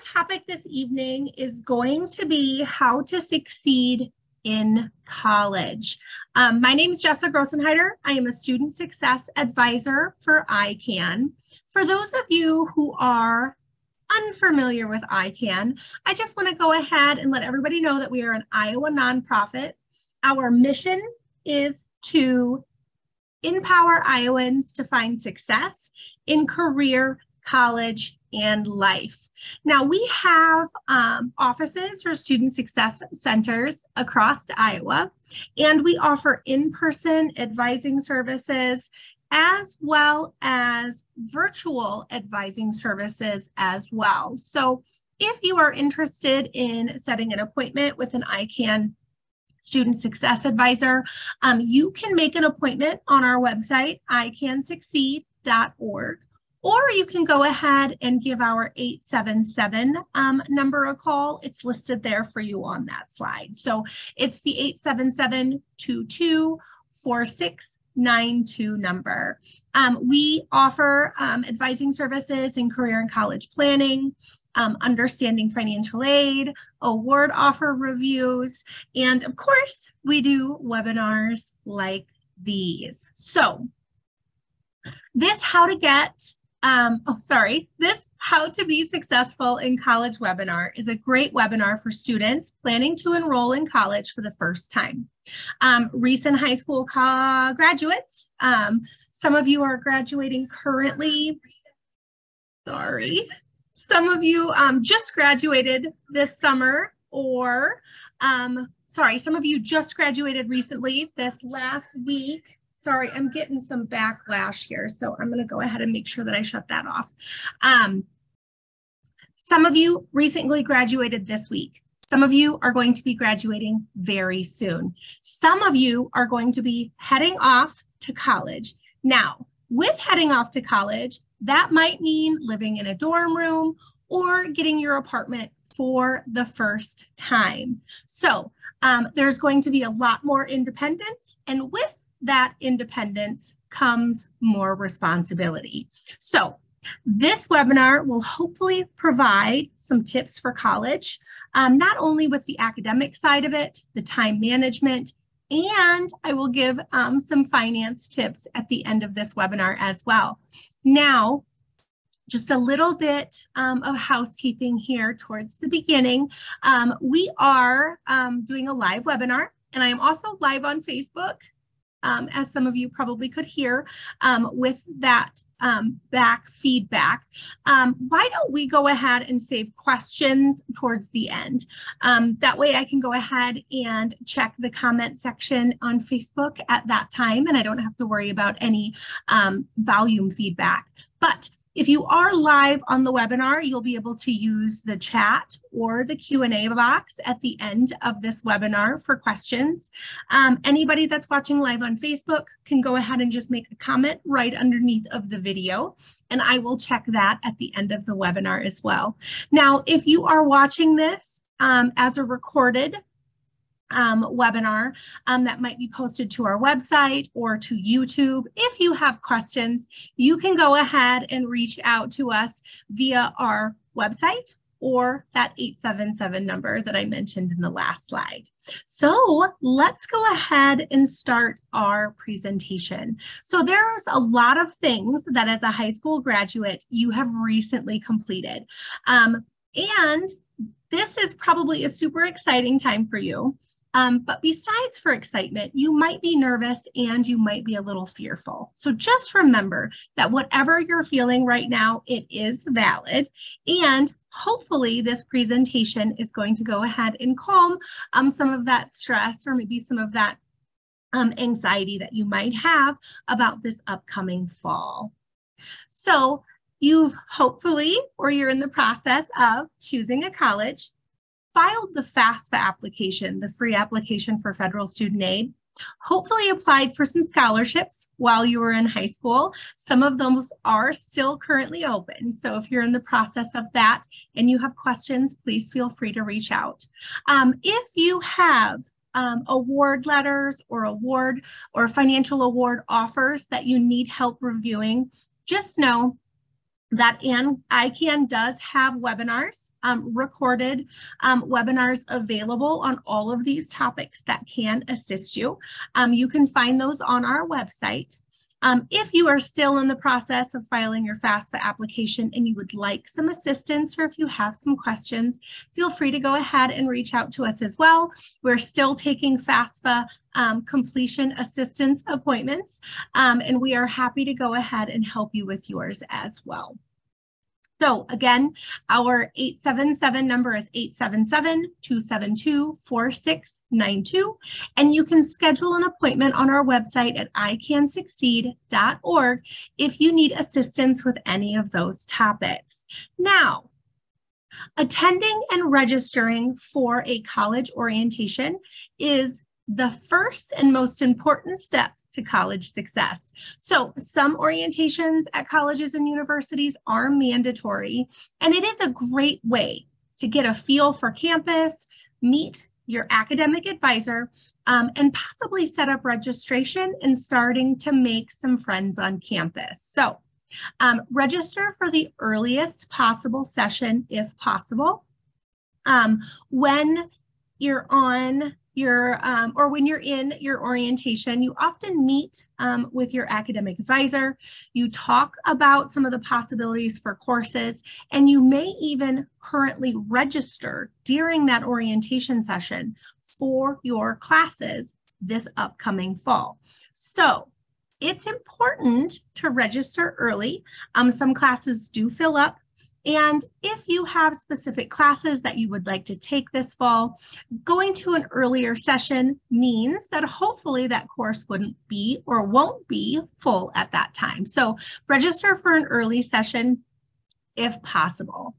Topic this evening is going to be how to succeed in college. My name is Jessica Grossenheider. I am a student success advisor for ICANN. For those of you who are unfamiliar with ICANN, I just want to go ahead and let everybody know that we are an Iowa nonprofit. Our mission is to empower Iowans to find success in career, college, and life. Now, we have offices for student success centers across Iowa, and we offer in-person advising services as well as virtual advising services as well. So if you are interested in setting an appointment with an ICANN student success advisor, you can make an appointment on our website, icansucceed.org. Or you can go ahead and give our 877 number a call. It's listed there for you on that slide. So it's the 877-22-4692 number. We offer advising services in career and college planning, understanding financial aid, award offer reviews, and of course, we do webinars like these. So this How to Be Successful in College webinar is a great webinar for students planning to enroll in college for the first time. Recent high school graduates, some of you are graduating currently. Some of you just graduated this summer, or some of you just graduated recently this last week. Sorry, I'm getting some backlash here, so I'm going to go ahead and make sure that I shut that off. Some of you recently graduated this week. Some of you are going to be graduating very soon. Some of you are going to be heading off to college. Now, with heading off to college, that might mean living in a dorm room or getting your apartment for the first time. So there's going to be a lot more independence, and with that independence comes more responsibility. So this webinar will hopefully provide some tips for college, not only with the academic side of it, the time management, and I will give some finance tips at the end of this webinar as well. Now, just a little bit of housekeeping here towards the beginning. We are doing a live webinar, and I am also live on Facebook, as some of you probably could hear with that back feedback. Why don't we go ahead and save questions towards the end? That way I can go ahead and check the comment section on Facebook at that time, and I don't have to worry about any volume feedback. But if you are live on the webinar, you'll be able to use the chat or the Q&A box at the end of this webinar for questions. Anybody that's watching live on Facebook can go ahead and just make a comment right underneath of the video, and I will check that at the end of the webinar as well. Now, if you are watching this as a recorded webinar that might be posted to our website or to YouTube. If you have questions, you can go ahead and reach out to us via our website or that 877 number that I mentioned in the last slide. So let's go ahead and start our presentation. So there's a lot of things that as a high school graduate you have recently completed. And this is probably a super exciting time for you. But besides for excitement, you might be nervous and you might be a little fearful. So just remember that whatever you're feeling right now, it is valid. And hopefully this presentation is going to go ahead and calm some of that stress or maybe some of that anxiety that you might have about this upcoming fall. So you've hopefully, or you're in the process of choosing a college, filed the FAFSA application, the free application for federal student aid, hopefully applied for some scholarships while you were in high school. Some of those are still currently open. So if you're in the process of that and you have questions, please feel free to reach out. If you have award letters or financial award offers that you need help reviewing, just know that ICANN does have webinars, recorded webinars available on all of these topics that can assist you. You can find those on our website. If you are still in the process of filing your FAFSA application and you would like some assistance, or if you have some questions, feel free to go ahead and reach out to us as well. We're still taking FAFSA completion assistance appointments, and we are happy to go ahead and help you with yours as well. So again, our 877 number is 877-272-4692, and you can schedule an appointment on our website at icansucceed.org if you need assistance with any of those topics. Now, attending and registering for a college orientation is the first and most important step to college success. So some orientations at colleges and universities are mandatory, and it is a great way to get a feel for campus, meet your academic advisor, and possibly set up registration and starting to make some friends on campus. So register for the earliest possible session if possible. When you're on your, or when you're in your orientation, you often meet with your academic advisor. You talk about some of the possibilities for courses, and you may even currently register during that orientation session for your classes this upcoming fall. So it's important to register early. Some classes do fill up. And if you have specific classes that you would like to take this fall, going to an earlier session means that hopefully that course wouldn't be or won't be full at that time. So register for an early session if possible.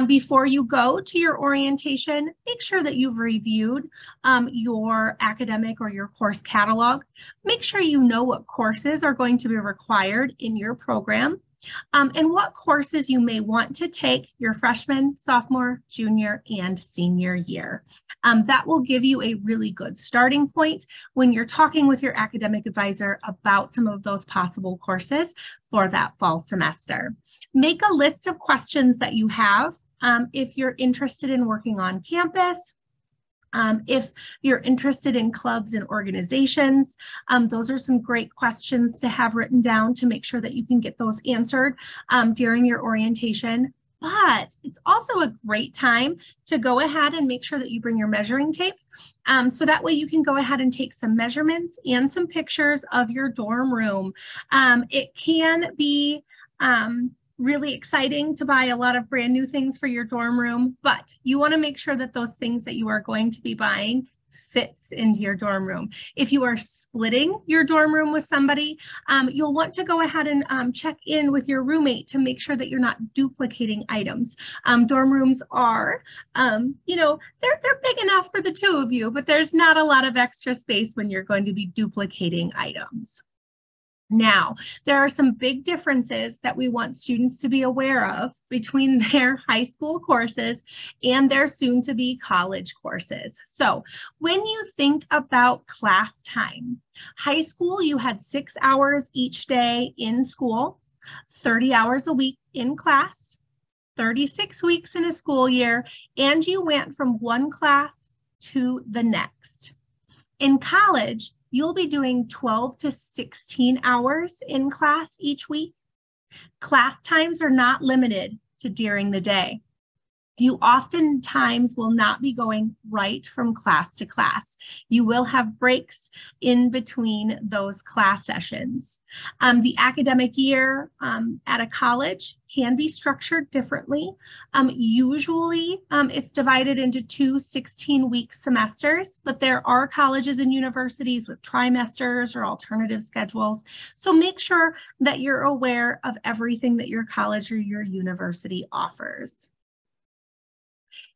Before you go to your orientation, make sure that you've reviewed your academic or your course catalog. Make sure you know what courses are going to be required in your program. And what courses you may want to take your freshman, sophomore, junior, and senior year. That will give you a really good starting point when you're talking with your academic advisor about some of those possible courses for that fall semester. Make a list of questions that you have if you're interested in working on campus. If you're interested in clubs and organizations, those are some great questions to have written down to make sure that you can get those answered during your orientation. But it's also a great time to go ahead and make sure that you bring your measuring tape. So that way you can go ahead and take some measurements and some pictures of your dorm room. It can be really exciting to buy a lot of brand new things for your dorm room, but you want to make sure that those things that you are going to be buying fits into your dorm room. If you are splitting your dorm room with somebody, you'll want to go ahead and check in with your roommate to make sure that you're not duplicating items. Dorm rooms are, you know, they're big enough for the two of you, but there's not a lot of extra space when you're going to be duplicating items. Now, there are some big differences that we want students to be aware of between their high school courses and their soon-to-be college courses. So when you think about class time, high school, you had 6 hours each day in school, 30 hours a week in class, 36 weeks in a school year, and you went from one class to the next. In college, you'll be doing 12 to 16 hours in class each week. Class times are not limited to during the day. You oftentimes will not be going right from class to class. You will have breaks in between those class sessions. The academic year at a college can be structured differently. Usually it's divided into two 16-week semesters, but there are colleges and universities with trimesters or alternative schedules. So make sure that you're aware of everything that your college or your university offers.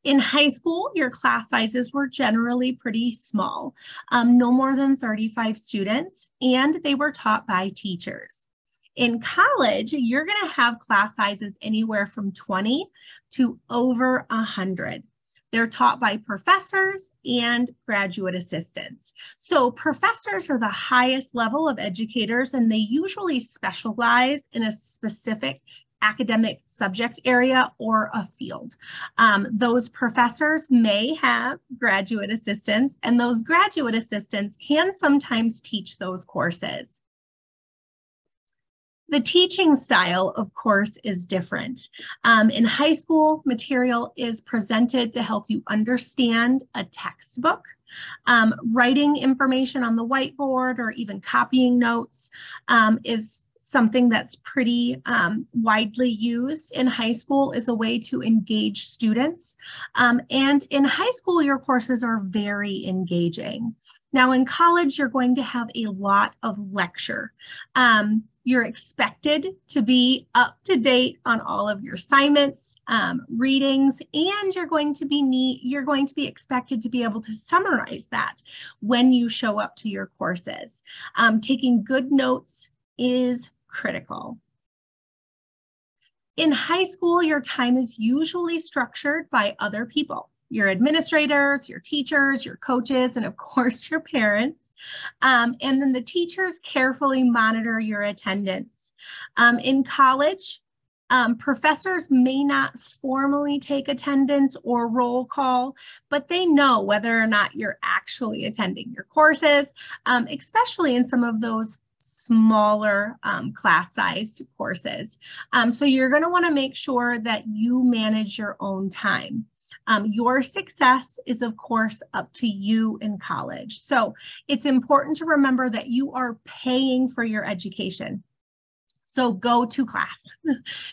In high school, your class sizes were generally pretty small, no more than 35 students, and they were taught by teachers. In college, you're going to have class sizes anywhere from 20 to over 100. They're taught by professors and graduate assistants. So professors are the highest level of educators, and they usually specialize in a specific academic subject area or a field. Those professors may have graduate assistants, and those graduate assistants can sometimes teach those courses. The teaching style, of course, is different. In high school, material is presented to help you understand a textbook. Writing information on the whiteboard or even copying notes is something that's pretty widely used in high school as a way to engage students. And in high school, your courses are very engaging. Now in college, you're going to have a lot of lecture. You're expected to be up to date on all of your assignments, readings, and you're going to be expected to be able to summarize that when you show up to your courses. Taking good notes is critical. In high school, your time is usually structured by other people, your administrators, your teachers, your coaches, and of course your parents. And then the teachers carefully monitor your attendance. In college, professors may not formally take attendance or roll call, but they know whether or not you're actually attending your courses, especially in some of those smaller class-sized courses. So you're going to want to make sure that you manage your own time. Your success is, of course, up to you in college. So it's important to remember that you are paying for your education. So go to class,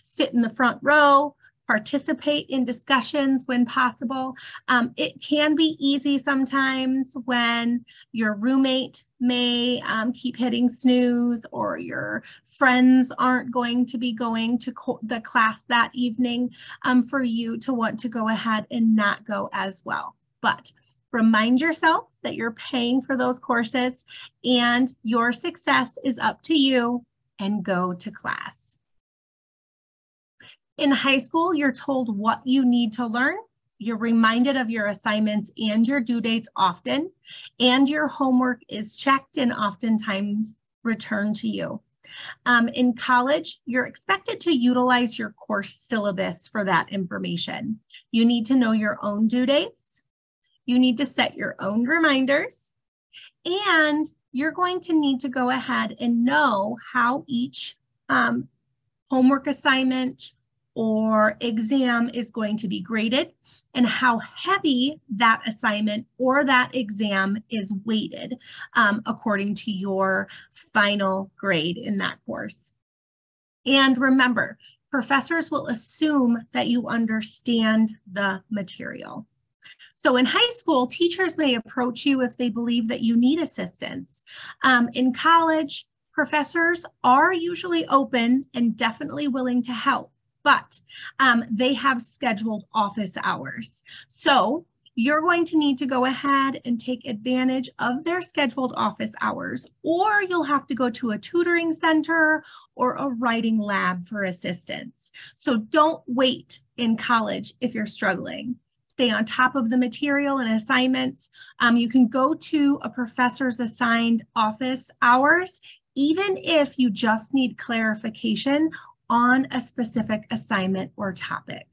sit in the front row, participate in discussions when possible. It can be easy sometimes when your roommate may keep hitting snooze, or your friends aren't going to be going to the class that evening, for you to want to go ahead and not go as well. But remind yourself that you're paying for those courses and your success is up to you, and go to class. In high school, you're told what you need to learn. You're reminded of your assignments and your due dates often, and your homework is checked and oftentimes returned to you. In college, you're expected to utilize your course syllabus for that information. You need to know your own due dates. You need to set your own reminders, and you're going to need to go ahead and know how each homework assignment or exam is going to be graded, and how heavy that assignment or that exam is weighted according to your final grade in that course. And remember, professors will assume that you understand the material. So in high school, teachers may approach you if they believe that you need assistance. In college, professors are usually open and definitely willing to help, but they have scheduled office hours. So you're going to need to go ahead and take advantage of their scheduled office hours, or you'll have to go to a tutoring center or a writing lab for assistance. So don't wait in college if you're struggling. Stay on top of the material and assignments. You can go to a professor's assigned office hours, even if you just need clarification on a specific assignment or topic.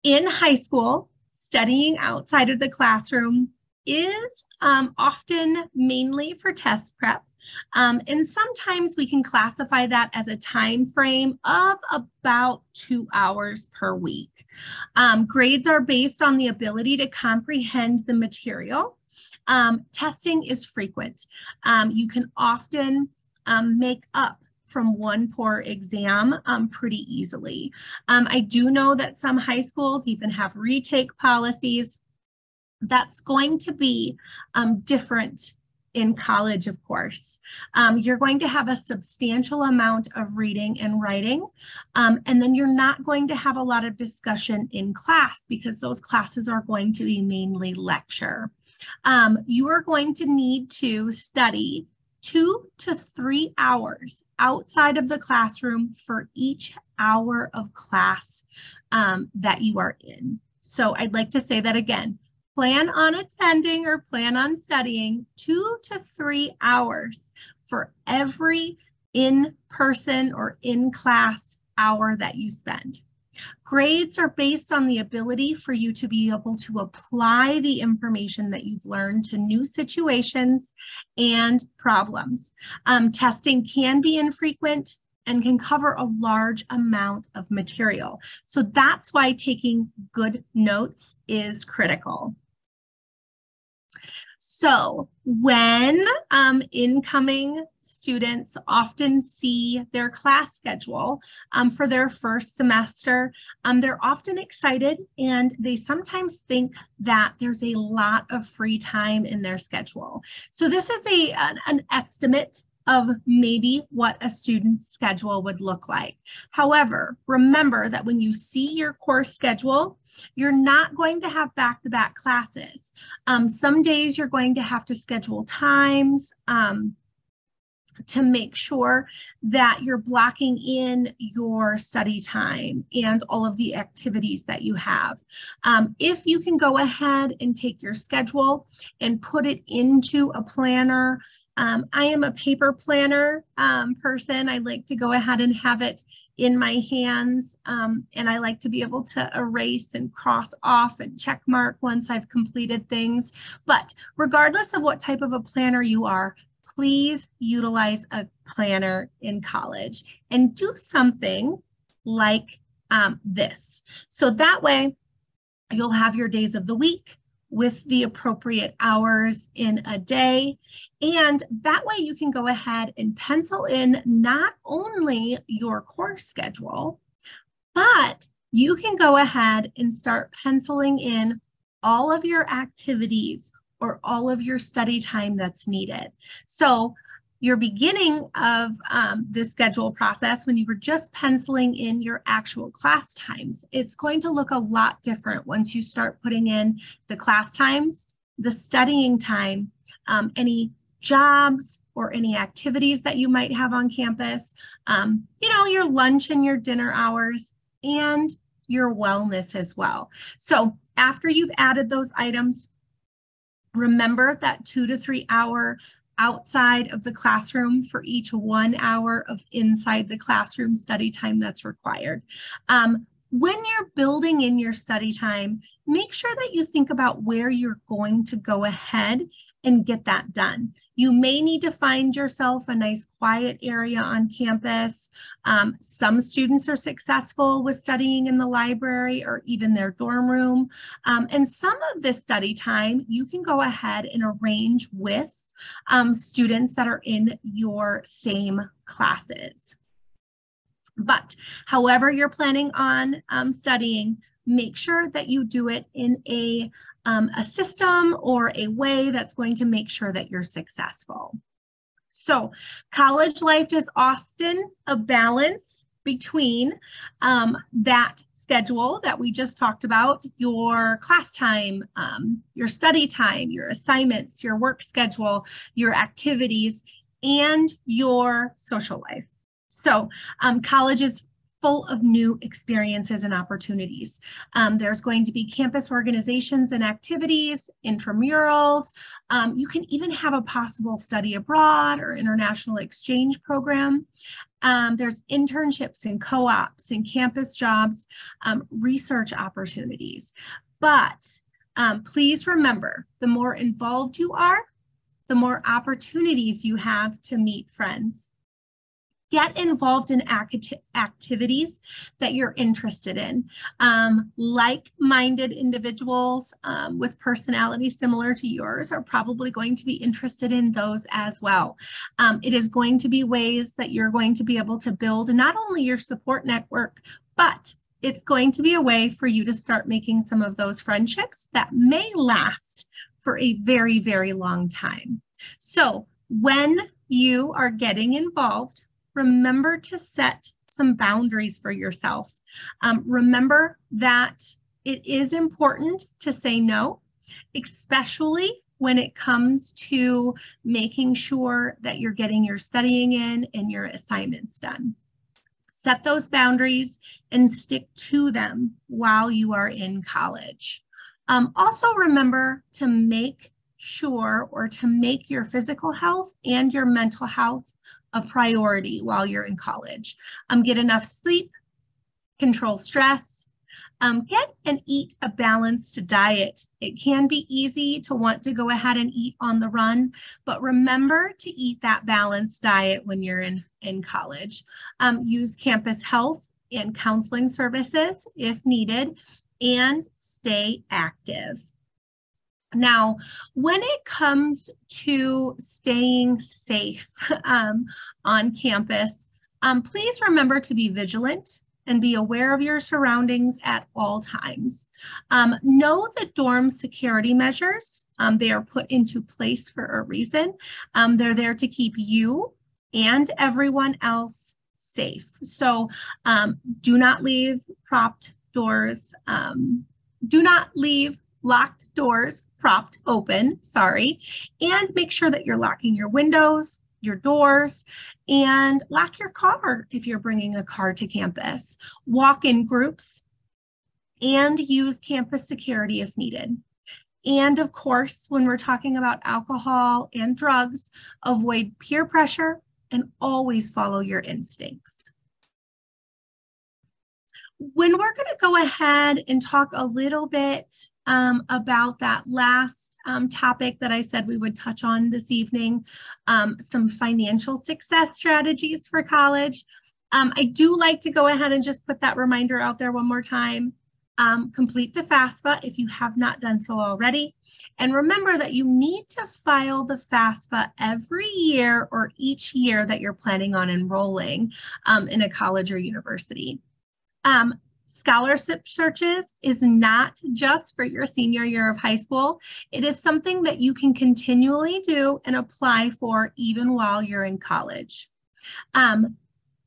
In high school, studying outside of the classroom is often mainly for test prep. And sometimes we can classify that as a time frame of about 2 hours per week. Grades are based on the ability to comprehend the material. Testing is frequent. You can often make up from one poor exam pretty easily. I do know that some high schools even have retake policies. That's going to be different in college, of course. You're going to have a substantial amount of reading and writing, and then you're not going to have a lot of discussion in class because those classes are going to be mainly lecture. You are going to need to study 2 to 3 hours outside of the classroom for each hour of class that you are in. So I'd like to say that again. Plan on attending or plan on studying 2 to 3 hours for every in-person or in-class hour that you spend. Grades are based on the ability for you to be able to apply the information that you've learned to new situations and problems. Testing can be infrequent and can cover a large amount of material. So that's why taking good notes is critical. So when incoming students often see their class schedule for their first semester, they're often excited and they sometimes think that there's a lot of free time in their schedule. So this is an estimate of maybe what a student's schedule would look like. However, remember that when you see your course schedule, you're not going to have back-to-back classes. Some days you're going to have to schedule times to make sure that you're blocking in your study time and all of the activities that you have. If you can go ahead and take your schedule and put it into a planner. I am a paper planner person. I like to go ahead and have it in my hands, and I like to be able to erase and cross off and check mark once I've completed things. But regardless of what type of a planner you are, please utilize a planner in college and do something like this. So that way you'll have your days of the week with the appropriate hours in a day. And that way you can go ahead and pencil in not only your course schedule, but you can go ahead and start penciling in all of your activities or all of your study time that's needed. So your beginning of this schedule process, when you were just penciling in your actual class times, it's going to look a lot different once you start putting in the class times, the studying time, any jobs or any activities that you might have on campus, your lunch and your dinner hours, and your wellness as well. So after you've added those items, remember that 2 to 3 hour outside of the classroom for each 1 hour of inside the classroom study time that's required. When you're building in your study time, make sure that you think about where you're going to go ahead and get that done. You may need to find yourself a nice quiet area on campus. Some students are successful with studying in the library or even their dorm room. And some of this study time, you can go ahead and arrange with students that are in your same classes. But however you're planning on studying, make sure that you do it in a system or a way that's going to make sure that you're successful. So college life is often a balance between that schedule that we just talked about, your class time, your study time, your assignments, your work schedule, your activities, and your social life. So college is full of new experiences and opportunities. There's going to be campus organizations and activities, intramurals. You can even have a possible study abroad or international exchange program. There's internships and co-ops and campus jobs, research opportunities. But please remember, the more involved you are, the more opportunities you have to meet friends. Get involved in activities that you're interested in. Like-minded individuals with personalities similar to yours are probably going to be interested in those as well. It is going to be ways that you're going to be able to build not only your support network, but it's going to be a way for you to start making some of those friendships that may last for a very, very long time. So when you are getting involved, remember to set some boundaries for yourself. Remember that it is important to say no, especially when it comes to making sure that you're getting your studying in and your assignments done. Set those boundaries and stick to them while you are in college. Also remember to make sure or to make your physical health and your mental health a priority while you're in college. Get enough sleep, control stress, get and eat a balanced diet. It can be easy to want to go ahead and eat on the run, but remember to eat that balanced diet when you're in college. Use campus health and counseling services if needed, and stay active. Now, when it comes to staying safe on campus, please remember to be vigilant and be aware of your surroundings at all times. Know the dorm security measures. They are put into place for a reason. They're there to keep you and everyone else safe. So do not leave propped doors. Do not leave locked doors propped open, and make sure that you're locking your windows, your doors, and lock your car if you're bringing a car to campus. Walk in groups and use campus security if needed. And of course, when we're talking about alcohol and drugs, avoid peer pressure and always follow your instincts. When we're going to go ahead and talk a little bit about that last topic that I said we would touch on this evening, some financial success strategies for college. I do like to go ahead and just put that reminder out there one more time. Complete the FAFSA if you have not done so already. And remember that you need to file the FAFSA every year or each year that you're planning on enrolling in a college or university. Scholarship searches is not just for your senior year of high school. It is something that you can continually do and apply for even while you're in college.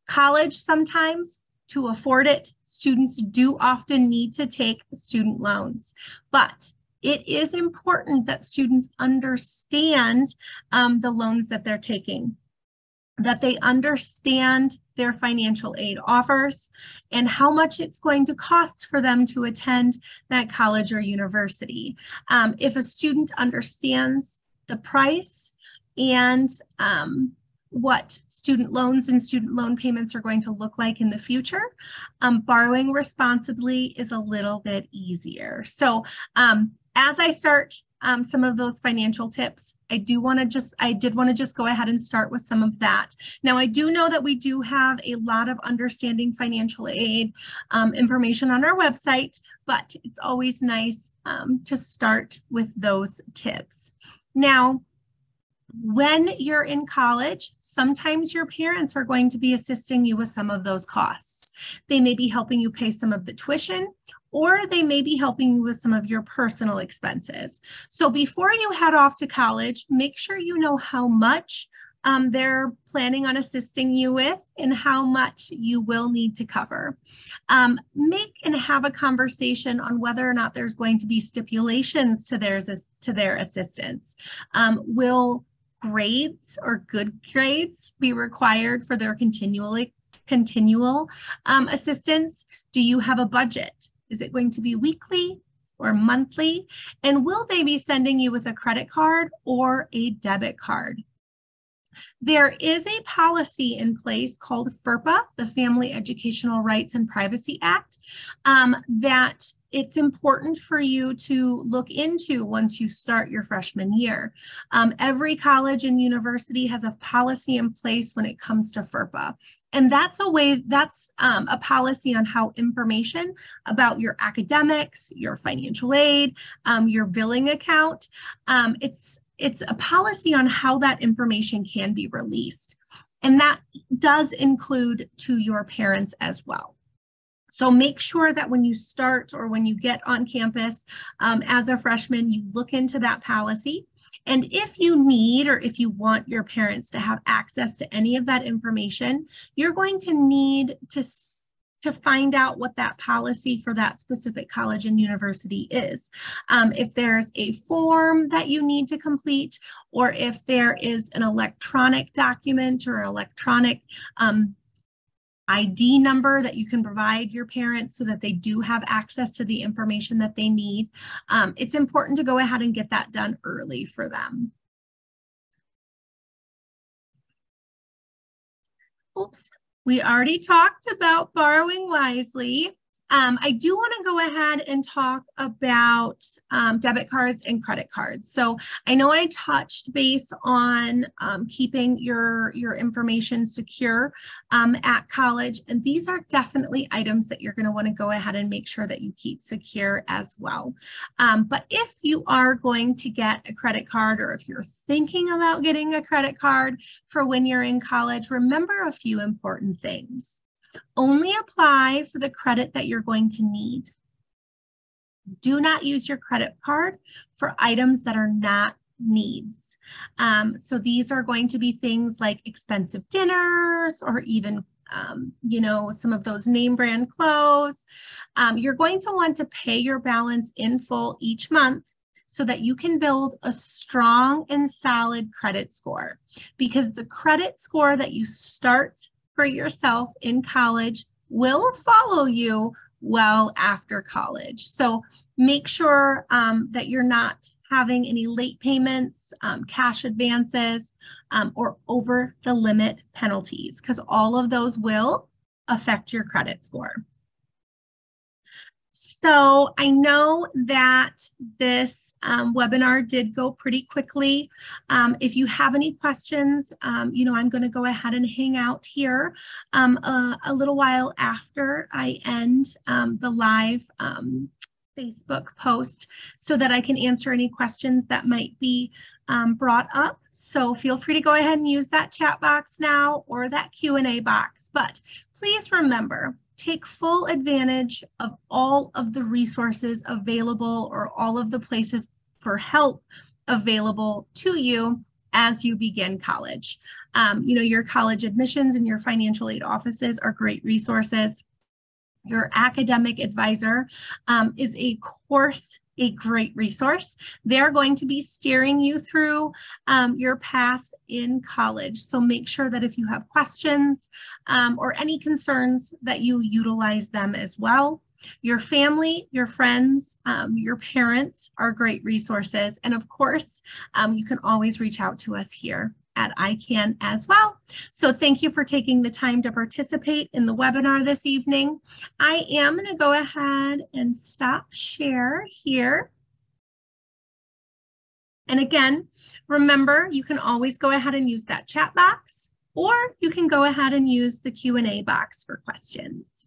College sometimes, to afford it, students do often need to take student loans, but it is important that students understand the loans that they're taking, that they understand their financial aid offers and how much it's going to cost for them to attend that college or university. If a student understands the price and what student loans and student loan payments are going to look like in the future, borrowing responsibly is a little bit easier. So as I start some of those financial tips, I did want to just go ahead and start with some of that. Now, I do know that we do have a lot of understanding financial aid information on our website, but it's always nice to start with those tips. Now, when you're in college, sometimes your parents are going to be assisting you with some of those costs. They may be helping you pay some of the tuition, or they may be helping you with some of your personal expenses. So before you head off to college, make sure you know how much they're planning on assisting you with and how much you will need to cover. Make and have a conversation on whether or not there's going to be stipulations to their assistance. Will grades or good grades be required for their continual assistance? Do you have a budget? Is it going to be weekly or monthly? And will they be sending you with a credit card or a debit card? There is a policy in place called FERPA, the Family Educational Rights and Privacy Act, that it's important for you to look into once you start your freshman year. Every college and university has a policy in place when it comes to FERPA. And that's a policy on how information about your academics, your financial aid, your billing account, it's a policy on how that information can be released. And that does include to your parents as well. So make sure that when you start or when you get on campus as a freshman, you look into that policy. And if you need or if you want your parents to have access to any of that information, you're going to need to find out what that policy for that specific college and university is. If there's a form that you need to complete, or if there is an electronic document or electronic ID number that you can provide your parents so that they do have access to the information that they need. It's important to go ahead and get that done early for them. Oops, we already talked about borrowing wisely. I do want to go ahead and talk about debit cards and credit cards. So I know I touched base on keeping your information secure at college, and these are definitely items that you're going to want to go ahead and make sure that you keep secure as well. But if you are going to get a credit card, or if you're thinking about getting a credit card for when you're in college, remember a few important things. Only apply for the credit that you're going to need. Do not use your credit card for items that are not needs. So these are going to be things like expensive dinners, or even some of those name brand clothes. You're going to want to pay your balance in full each month so that you can build a strong and solid credit score, because the credit score that you start for yourself in college will follow you well after college. So make sure that you're not having any late payments, cash advances, or over the limit penalties, because all of those will affect your credit score. So I know that this webinar did go pretty quickly. If you have any questions, I'm going to go ahead and hang out here a little while after I end the live Facebook post, so that I can answer any questions that might be brought up. So feel free to go ahead and use that chat box now, or that Q&A box. But please remember, take full advantage of all of the resources available, or all of the places for help available to you as you begin college. Your college admissions and your financial aid offices are great resources. Your academic advisor is a great resource. They're going to be steering you through your path in college. So make sure that if you have questions or any concerns, that you utilize them as well. Your family, your friends, your parents are great resources. And of course, you can always reach out to us here at ICANN as well. So thank you for taking the time to participate in the webinar this evening. I am going to go ahead and stop share here. And again, remember, you can always go ahead and use that chat box, or you can go ahead and use the Q&A box for questions.